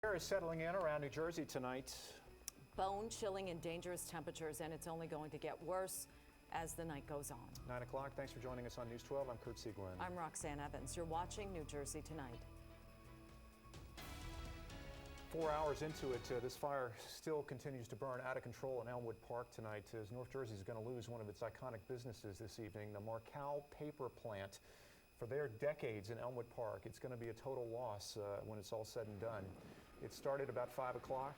Air is settling in around New Jersey tonight. Bone-chilling and dangerous temperatures, and it's only going to get worse as the night goes on. 9 o'clock. Thanks for joining us on News 12. I'm Kurt Sieglin. I'm Roxanne Evans. You're watching New Jersey Tonight. 4 hours into it, this fire still continues to burn out of control in Elmwood Park tonight, as North Jersey is going to lose one of its iconic businesses this evening, the Marcal Paper Plant. For their decades in Elmwood Park, it's going to be a total loss when it's all said and done. It started about 5 o'clock.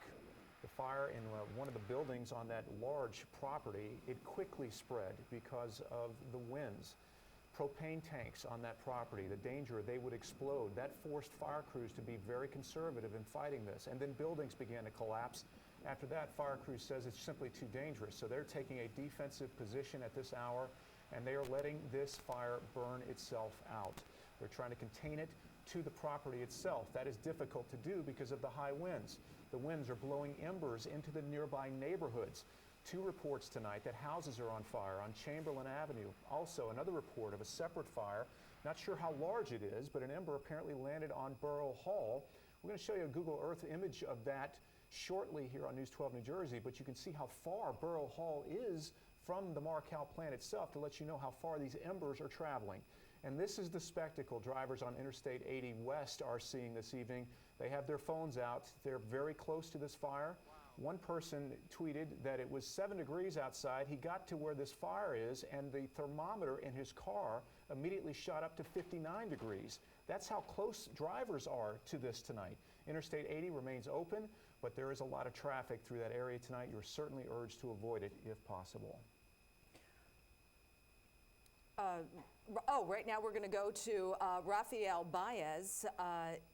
The fire in one of the buildings on that large property, it quickly spread because of the winds. Propane tanks on that property, the danger they would explode. That forced fire crews to be very conservative in fighting this. And then buildings began to collapse. After that, fire crews says it's simply too dangerous. So they're taking a defensive position at this hour, and they are letting this fire burn itself out. They're trying to contain it to the property itself. That is difficult to do because of the high winds. The winds are blowing embers into the nearby neighborhoods. 2 reports tonight that houses are on fire on Chamberlain Avenue. Also, another report of a separate fire. Not sure how large it is, but an ember apparently landed on Borough Hall. We're going to show you a Google Earth image of that shortly here on News 12 New Jersey, but you can see how far Borough Hall is from the Marcal plant itself to let you know how far these embers are traveling. And this is the spectacle drivers on Interstate 80 West are seeing this evening. They have their phones out. They're very close to this fire. One person tweeted that it was 7 degrees outside. He got to where this fire is, and the thermometer in his car immediately shot up to 59 degrees. That's how close drivers are to this tonight. Interstate 80 remains open, but there is a lot of traffic through that area tonight. You're certainly urged to avoid it if possible. Right now we're going to go to Rafael Baez.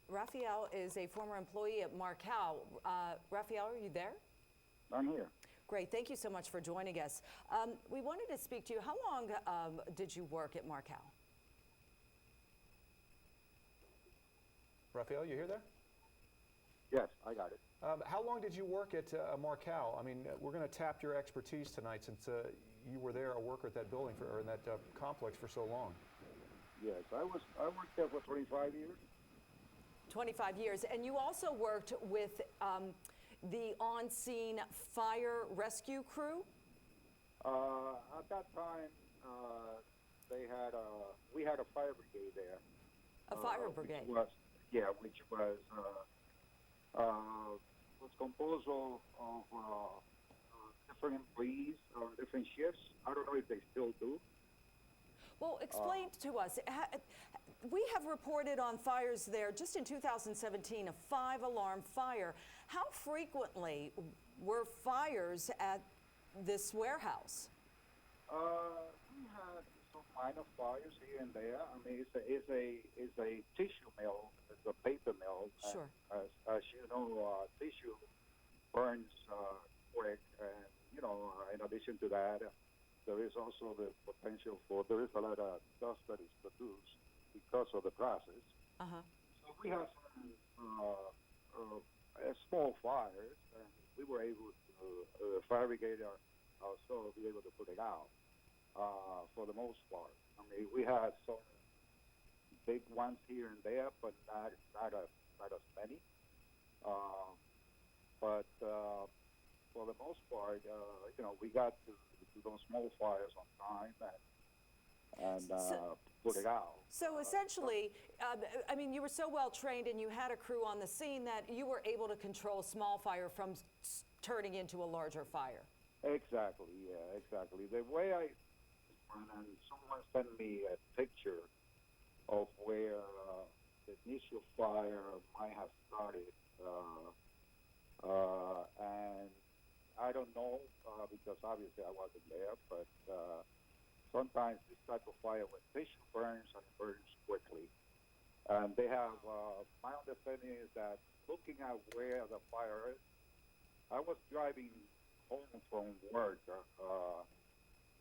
Rafael is a former employee at Marcal. Rafael, are you there? I'm here. Great. Thank you so much for joining us. We wanted to speak to you. How long did you work at Marcal? Rafael, you hear there? Yes, I got it. How long did you work at Marcal? I mean, we're going to tap your expertise tonight since you were there, a worker at that building or in that complex for so long. Yes, I worked there for 25 years. 25 years. And you also worked with the on-scene fire rescue crew? At that time, we had a fire brigade there. A fire brigade? Which was composed of different employees on different shifts. I don't know if they still do. Well, explain to us. We have reported on fires there just in 2017, a 5-alarm fire. How frequently were fires at this warehouse? We had some minor fires here and there. I mean, it's a tissue mill. It's a paper mill. Sure. As you know, tissue burns quick, and in addition to that, there is also the potential there is a lot of dust that is produced because of the process. Uh-huh. So we have some small fires, and we were able to, fire brigade ourselves, be able to put it out for the most part. I mean, we had some big ones here and there, but not as many. But for the most part, we got to those small fires on time and put it out. So essentially, I mean, you were so well trained and you had a crew on the scene that you were able to control small fire from turning into a larger fire. Exactly, yeah, exactly. The way and someone sent me a picture of where the initial fire might have started, and I don't know because obviously I wasn't there, but sometimes this type of fire with tissue burns and burns quickly. And they have, my understanding is that looking at where the fire is, I was driving home from work,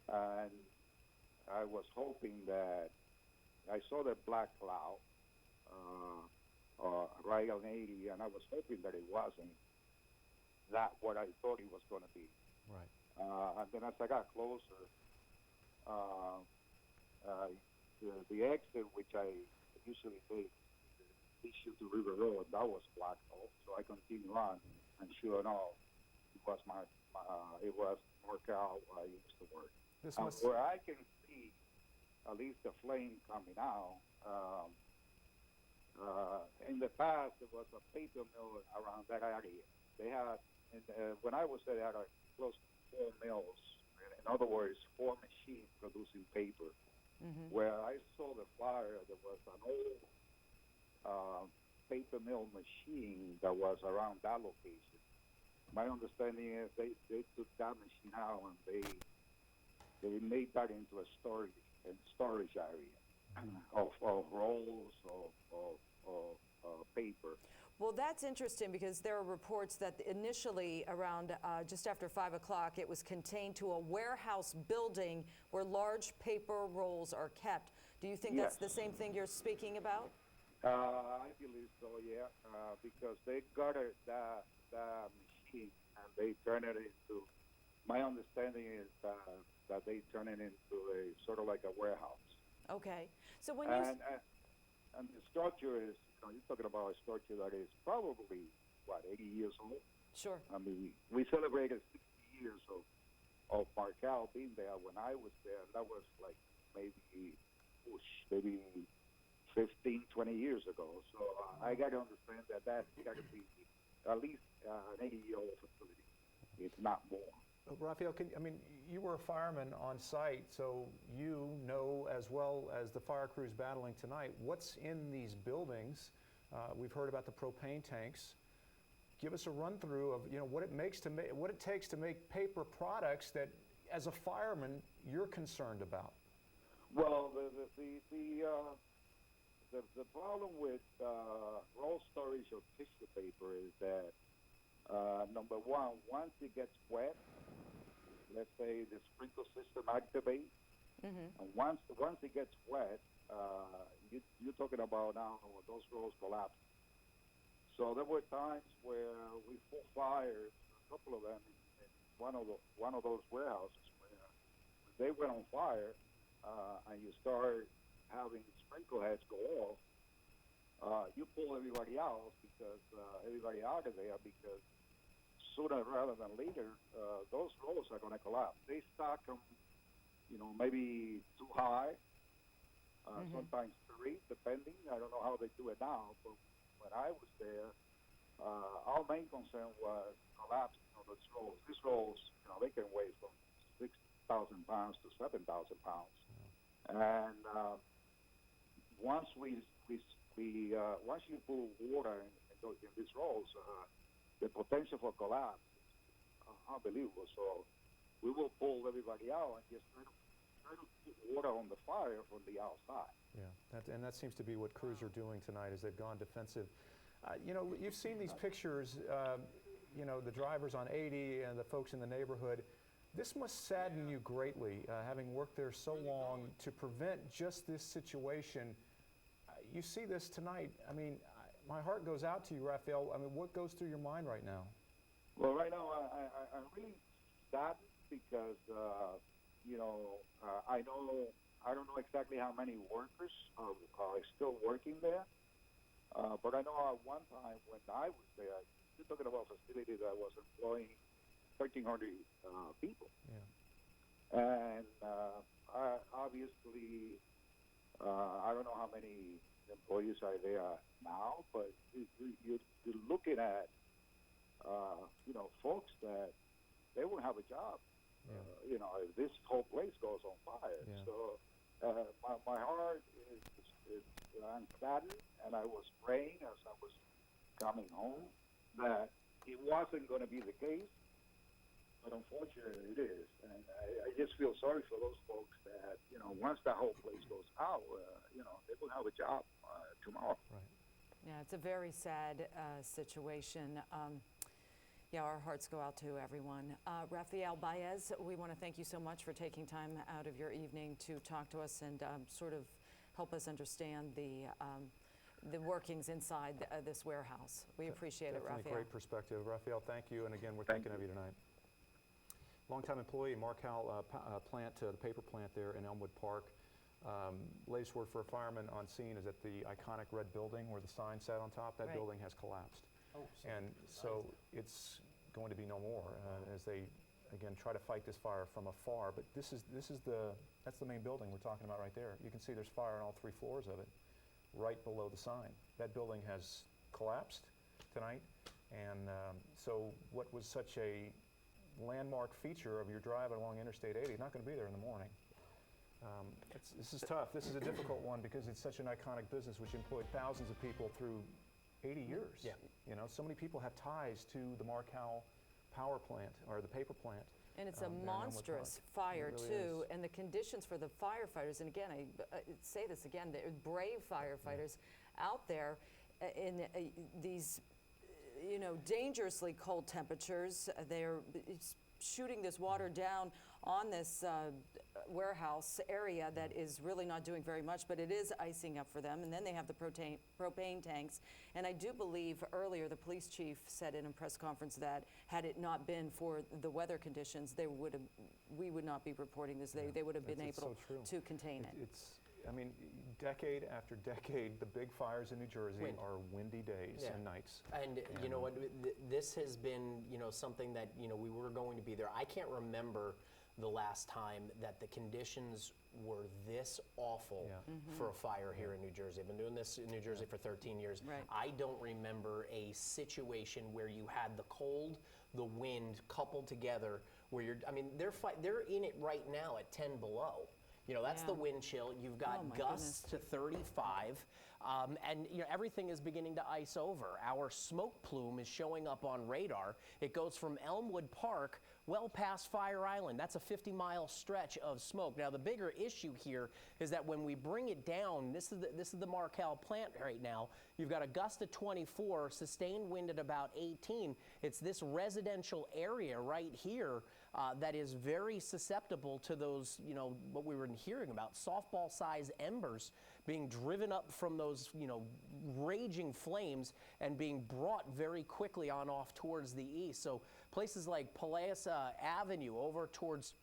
and I was hoping that I saw the black cloud right on 80, and I was hoping that it wasn't that what I thought it was going to be. Right. And then as I got closer, the exit, which I usually take, issue to River Road, that was blocked off. So I continued on, and sure enough, it was Marcal where I used to work. Where I can see at least the flame coming out. In the past, there was a paper mill around that area. They had, when I was there, they had close to 4 mills. In other words, 4 machines producing paper. Mm-hmm. Where I saw the fire, there was an old paper mill machine that was around that location. My understanding is they took that machine out and they made that into a storage area of rolls of paper. Well, that's interesting because there are reports that initially around just after 5 o'clock, it was contained to a warehouse building where large paper rolls are kept. Do you think that's the same thing you're speaking about? I believe so, yeah, because they got that machine and they turn it into, my understanding is that they turn it into a sort of like a warehouse. Okay. So when and the structure is, you're talking about a structure that is probably, 80 years old? Sure. I mean, we celebrated 60 years of Marcal being there when I was there, and that was like maybe 15, 20 years ago. So I got to understand that that's got to be at least an 80-year-old facility, if not more. Rafael, you were a fireman on site, so you know as well as the fire crews battling tonight what's in these buildings. We've heard about the propane tanks. Give us a run through of what it takes to make paper products that, as a fireman, you're concerned about. Well, the problem with roll storage of tissue paper is that number one, once it gets wet, let's say the sprinkler system activates, and once it gets wet, you're talking about now those rolls collapse. So there were times where we fought fires, a couple of them in one of those warehouses where they went on fire, and you start having sprinkler heads go off. You pull everybody out of there because sooner rather than later, those rolls are going to collapse. They stack them, maybe too high, sometimes 3, depending. I don't know how they do it now, but when I was there, our main concern was collapsing of those rolls. These rolls, they can weigh from 6,000 pounds to 7,000 pounds. And once once you put water in these rolls, the potential for collapse is unbelievable. So we will pull everybody out and just try to put water on the fire from the outside. Yeah, and that seems to be what crews are doing tonight as they've gone defensive. You've seen these pictures, the drivers on 80 and the folks in the neighborhood. This must sadden you greatly, having worked there so long, to prevent just this situation. You see this tonight. My heart goes out to you, Rafael. What goes through your mind right now? Well, right now, I'm really saddened because, I don't know exactly how many workers are still working there. But I know at one time when I was there, you're talking about a facility that was employing 1,300 people. Yeah. And obviously, I don't know how many employees are there now, but you're looking at, folks that they won't have a job, if this whole place goes on fire. Yeah. So my heart is I'm saddened, and I was praying as I was coming home that it wasn't going to be the case, but unfortunately it is. And I just feel sorry for those folks that, once that whole place goes out, they will have a job tomorrow. Right. Yeah, it's a very sad situation. Our hearts go out to everyone. Rafael Baez, we want to thank you so much for taking time out of your evening to talk to us and sort of help us understand the workings inside this warehouse. We appreciate it, Rafael. Great perspective. Rafael, thank you. And again, we're thinking of you tonight. Longtime employee, Marcal plant, the paper plant there in Elmwood Park. Latest word for a fireman on scene is that the iconic red building where the sign sat on top, that Right. building has collapsed. Oh, so And so it's going to be no more as they, again, try to fight this fire from afar. But that's the main building we're talking about right there. You can see there's fire on all 3 floors of it, right below the sign. That building has collapsed tonight. And so what was such a landmark feature of your drive along Interstate 80 is not going to be there in the morning. This is tough. This is a difficult one because it's such an iconic business which employed thousands of people through 80 years. Yeah. You know, so many people have ties to the Marcal power plant or the paper plant. And it's there a in Elmwood monstrous Park. fire, It really too, is. and the conditions for the firefighters, and again, I say this again, they're brave firefighters out there in these, dangerously cold temperatures. They're shooting this water down on this warehouse area that is really not doing very much, but it is icing up for them. And then they have the propane tanks. And I do believe earlier the police chief said in a press conference that had it not been for the weather conditions, we would not be reporting this. They would have been It's able so true. to contain it. I mean, decade after decade, the big fires in New Jersey Wind. are windy days Yeah. and nights. And you know what, this has been, something that, we were going to be there. I can't remember the last time that the conditions were this awful Yeah. for a fire here in New Jersey. I've been doing this in New Jersey for 13 years. Right. I don't remember a situation where you had the cold, the wind coupled together where they're in it right now at 10 below. That's the Yeah. wind chill. You've got Oh, my gusts to 35, and everything is beginning to ice over. Our smoke plume is showing up on radar. It goes from Elmwood Park well past Fire Island. That's a 50-mile stretch of smoke. Now, the bigger issue here is that when we bring it down, this is the Marcal plant right now. You've got a gust of 24, sustained wind at about 18. It's this residential area right here that is very susceptible to those, what we were hearing about, softball-sized embers being driven up from those, raging flames and being brought very quickly on off towards the east. So places like Palasa Avenue over towards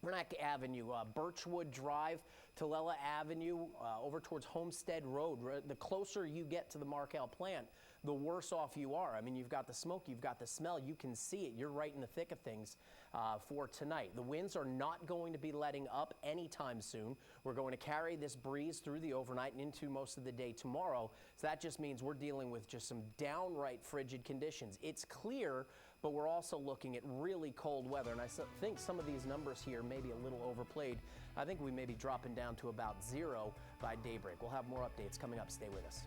Vernac Avenue, Birchwood Drive, Tulela Avenue, over towards Homestead Road. The closer you get to the Marcal plant, the worse off you are. I mean, you've got the smoke, you've got the smell, you can see it. You're right in the thick of things for tonight. The winds are not going to be letting up anytime soon. We're going to carry this breeze through the overnight and into most of the day tomorrow. So that just means we're dealing with just some downright frigid conditions. It's clear, but we're also looking at really cold weather. And I think some of these numbers here may be a little overplayed. I think we may be dropping down to about 0 by daybreak. We'll have more updates coming up. Stay with us.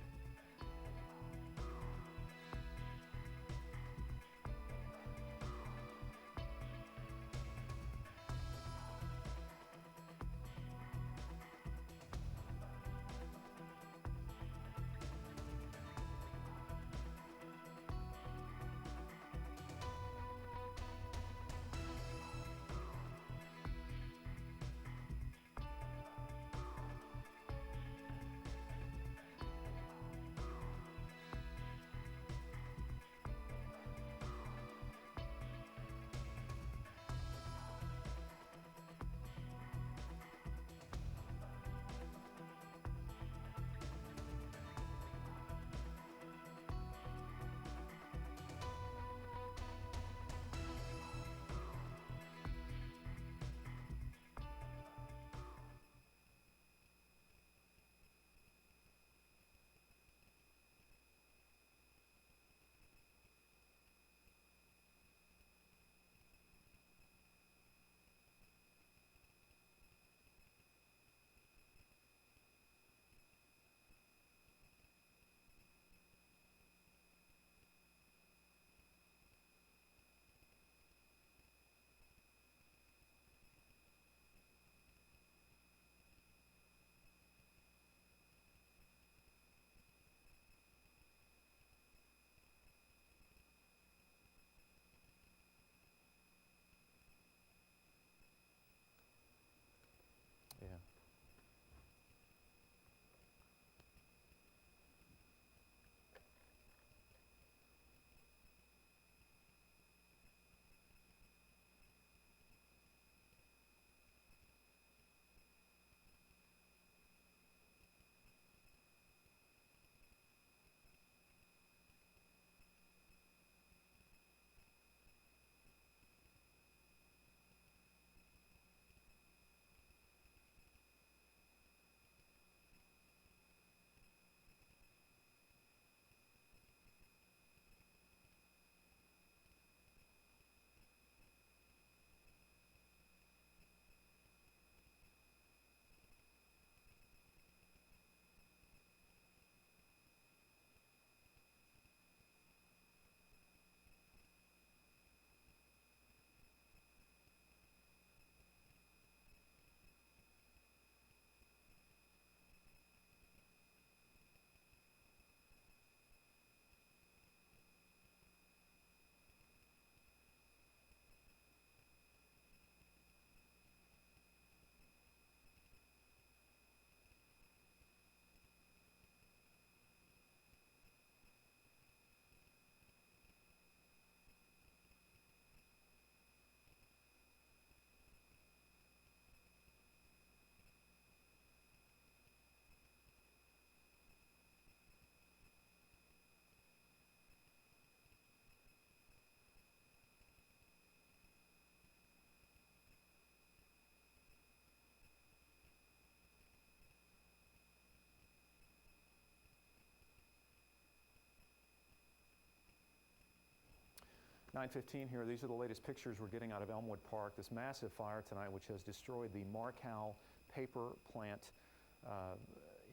9:15 here. These are the latest pictures we're getting out of Elmwood Park. This massive fire tonight, which has destroyed the Marcal paper plant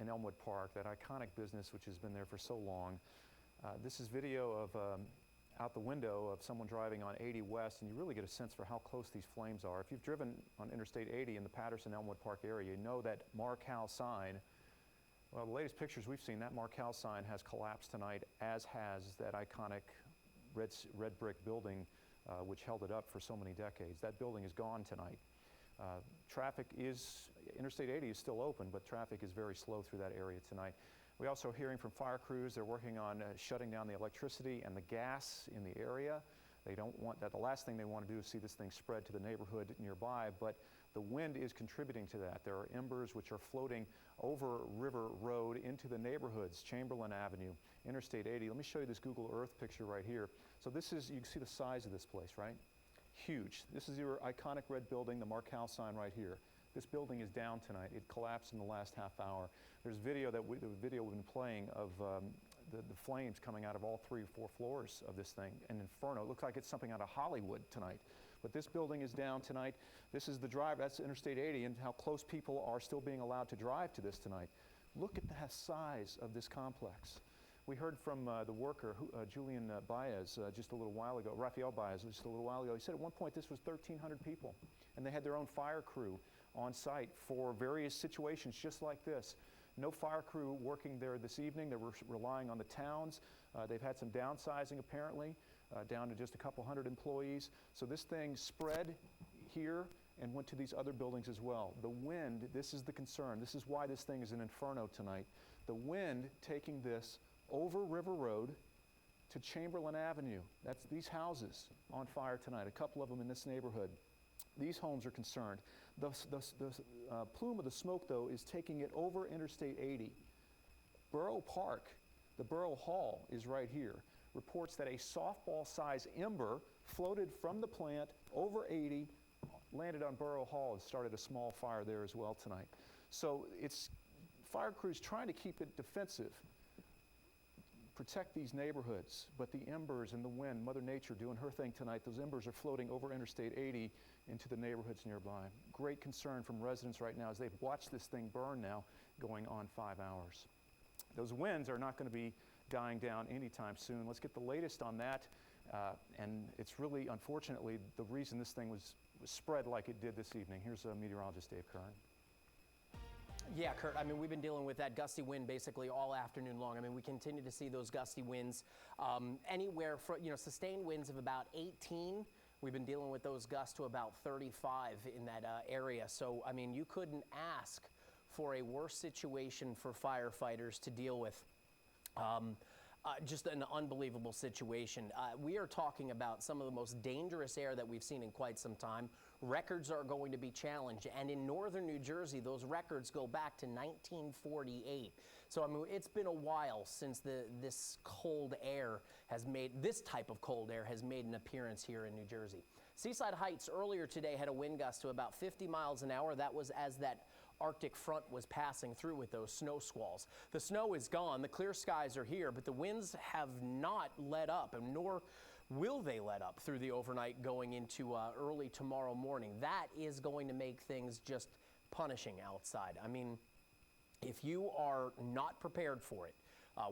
in Elmwood Park, that iconic business which has been there for so long. This is video of out the window of someone driving on 80 West, and you really get a sense for how close these flames are. If you've driven on Interstate 80 in the Patterson-Elmwood Park area, you know that Marcal sign. Well, the latest pictures we've seen, that Marcal sign has collapsed tonight, as has that iconic red brick building which held it up for so many decades. That building is gone tonight. Interstate 80 is still open, but traffic is very slow through that area tonight. We also are hearing from fire crews. They're working on shutting down the electricity and the gas in the area. They don't want that. The last thing they want to do is see this thing spread to the neighborhood nearby, but the wind is contributing to that. There are embers which are floating over River Road into the neighborhoods, Chamberlain Avenue, Interstate 80. Let me show you this Google Earth picture right here. So this is, you can see the size of this place, right? Huge. This is your iconic red building, the Marcal sign right here. This building is down tonight. It collapsed in the last half hour. There's video the video we've been playing of the flames coming out of all 3 or 4 floors of this thing. An inferno. It looks like it's something out of Hollywood tonight. But this building is down tonight. This is the drive. That's Interstate 80, and how close people are still being allowed to drive to this tonight. Look at the size of this complex. We heard from the worker, Julian Baez, just a little while ago, Rafael Baez, just a little while ago. He said at one point this was 1,300 people, and they had their own fire crew on site for various situations just like this. No fire crew working there this evening. They were relying on the towns. They've had some downsizing apparently, down to just a couple hundred employees. So this thing spread here and went to these other buildings as well. The wind, this is the concern. This is why this thing is an inferno tonight. The wind taking this over River Road to Chamberlain Avenue. That's these houses on fire tonight, a couple of them in this neighborhood. These homes are concerned. The plume of the smoke, though, is taking it over Interstate 80. Borough Park, the Borough Hall, is right here. Reports that a softball-sized ember floated from the plant over 80, landed on Borough Hall, and started a small fire there as well tonight. So it's fire crews trying to keep it defensive, protect these neighborhoods, but the embers and the wind, Mother Nature doing her thing tonight, those embers are floating over Interstate 80 into the neighborhoods nearby. Great concern from residents right now as they've watched this thing burn now going on 5 hours. Those winds are not going to be dying down anytime soon. Let's get the latest on that. And it's really, unfortunately, the reason this thing was spread like it did this evening. Here's meteorologist Dave Kern. Yeah, Kurt, I mean, we've been dealing with that gusty wind basically all afternoon long. I mean, we continue to see those gusty winds anywhere from, sustained winds of about 18. We've been dealing with those gusts to about 35 in that area. So, I mean, you couldn't ask for a worse situation for firefighters to deal with. Just an unbelievable situation. We are talking about some of the most dangerous air that we've seen in quite some time. Records are going to be challenged, and in northern New Jersey, those records go back to 1948. So, I mean, it's been a while since this type of cold air has made an appearance here in New Jersey. Seaside Heights earlier today had a wind gust to about 50 miles an hour. That was as that Arctic front was passing through with those snow squalls. The snow is gone, the clear skies are here, but the winds have not let up, and nor will they let up through the overnight going into early tomorrow morning. That is going to make things just punishing outside. I mean, if you are not prepared for it,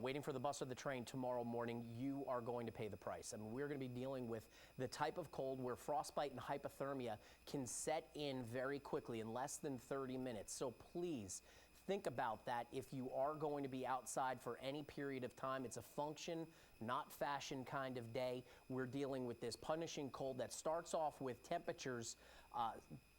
waiting for the bus or the train tomorrow morning, you are going to pay the price. I mean, we're going to be dealing with the type of cold where frostbite and hypothermia can set in very quickly in less than 30 minutes. So please think about that if you are going to be outside for any period of time. It's a function, not fashion kind of day. We're dealing with this punishing cold that starts off with temperatures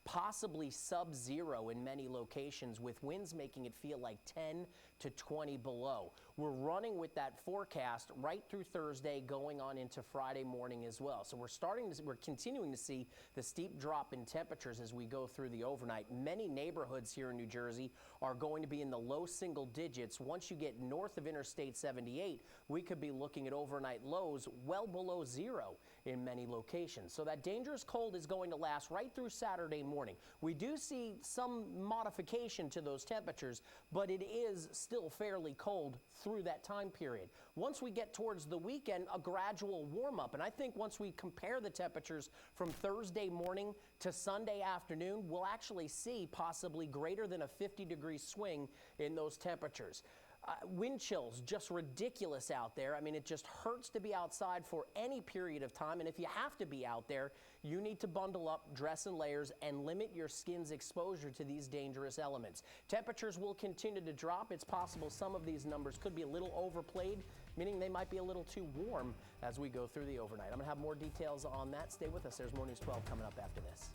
possibly sub-zero in many locations, with winds making it feel like 10 to 20 below. We're running with that forecast right through Thursday, going on into Friday morning as well. So we're continuing to see the steep drop in temperatures as we go through the overnight. Many neighborhoods here in New Jersey are going to be in the low single digits. Once you get north of Interstate 78, we could be looking at at overnight lows well below zero in many locations. So that dangerous cold is going to last right through Saturday morning. We do see some modification to those temperatures, but it is still fairly cold through that time period. Once we get towards the weekend, a gradual warm up. And I think once we compare the temperatures from Thursday morning to Sunday afternoon, we'll actually see possibly greater than a 50-degree swing in those temperatures. Wind chills, just ridiculous out there. I mean, it just hurts to be outside for any period of time. And if you have to be out there, you need to bundle up, dress in layers, and limit your skin's exposure to these dangerous elements. Temperatures will continue to drop. It's possible some of these numbers could be a little overplayed, meaning they might be a little too warm as we go through the overnight. I'm going to have more details on that. Stay with us. There's more News 12 coming up after this.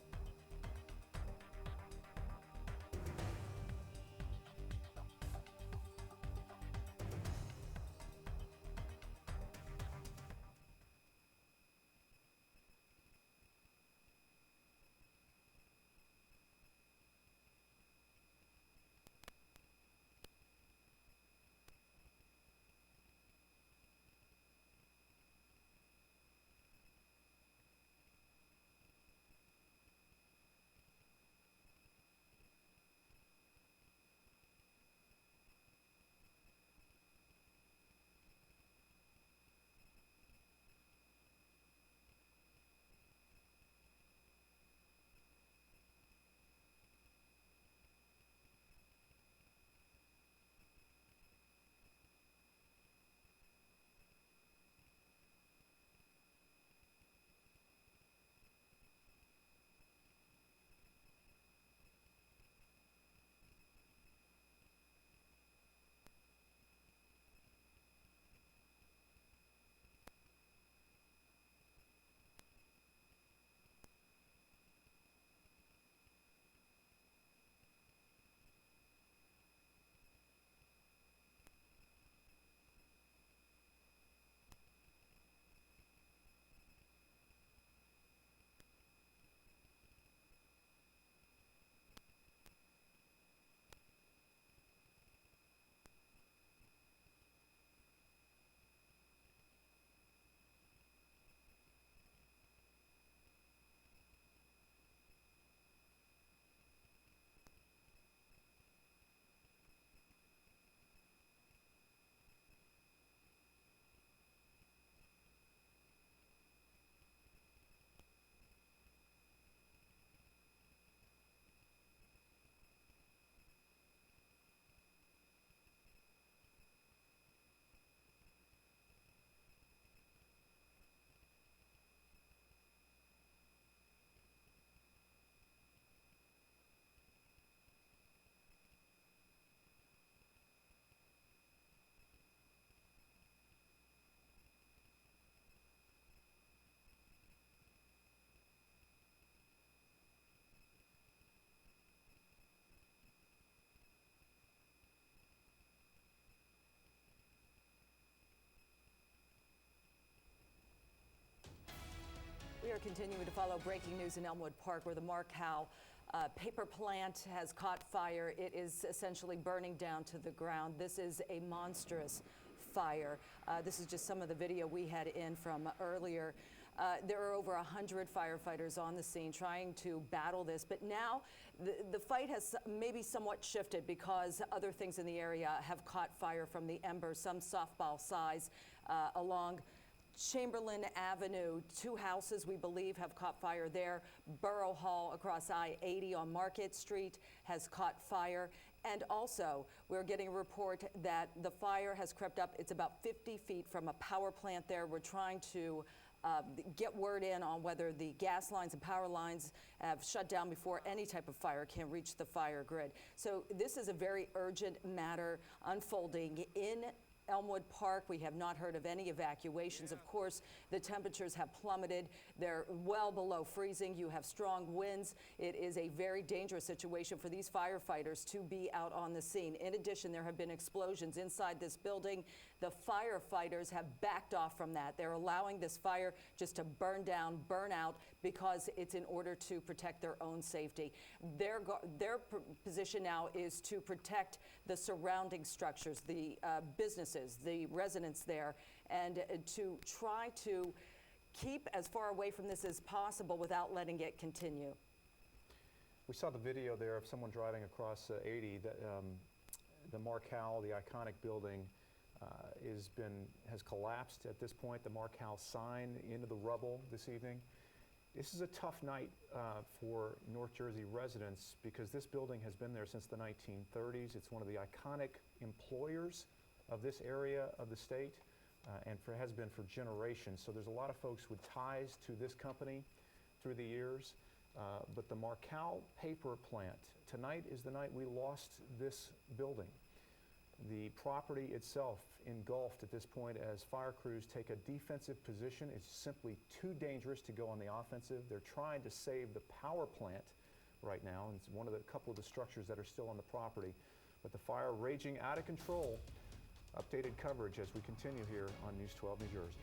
We are continuing to follow breaking news in Elmwood Park, where the Marcal paper plant has caught fire. It is essentially burning down to the ground. This is a monstrous fire. This is just some of the video we had in from earlier. There are over 100 firefighters on the scene trying to battle this, but now the fight has maybe somewhat shifted because other things in the area have caught fire from the embers, some softball size along Chamberlain Avenue. 2 houses, we believe, have caught fire there. Borough Hall across I-80 on Market Street has caught fire. And also, we're getting a report that the fire has crept up. It's about 50 feet from a power plant there. We're trying to get word in on whether the gas lines and power lines have shut down before any type of fire can reach the fire grid. So this is a very urgent matter unfolding in Elmwood Park. We have not heard of any evacuations. Of course, the temperatures have plummeted. They're well below freezing. You have strong winds. It is a very dangerous situation for these firefighters to be out on the scene. In addition, there have been explosions inside this building. The firefighters have backed off from that. They're allowing this fire just to burn down, burn out, because it's in order to protect their own safety. Their position now is to protect the surrounding structures, the businesses, businesses, the residents there, and to try to keep as far away from this as possible without letting it continue. We saw the video there of someone driving across 80. The Marcal, the iconic building, has collapsed at this point. The Marcal sign into the rubble this evening. This is a tough night for North Jersey residents because this building has been there since the 1930s. It's one of the iconic employers of this area of the state and has been for generations. So there's a lot of folks with ties to this company through the years. But the Marcal paper plant, tonight is the night we lost this building. The property itself engulfed at this point as fire crews take a defensive position. It's simply too dangerous to go on the offensive. They're trying to save the power plant right now, and it's one of the couple of the structures that are still on the property. But the fire raging out of control. Updated coverage as we continue here on News 12 New Jersey.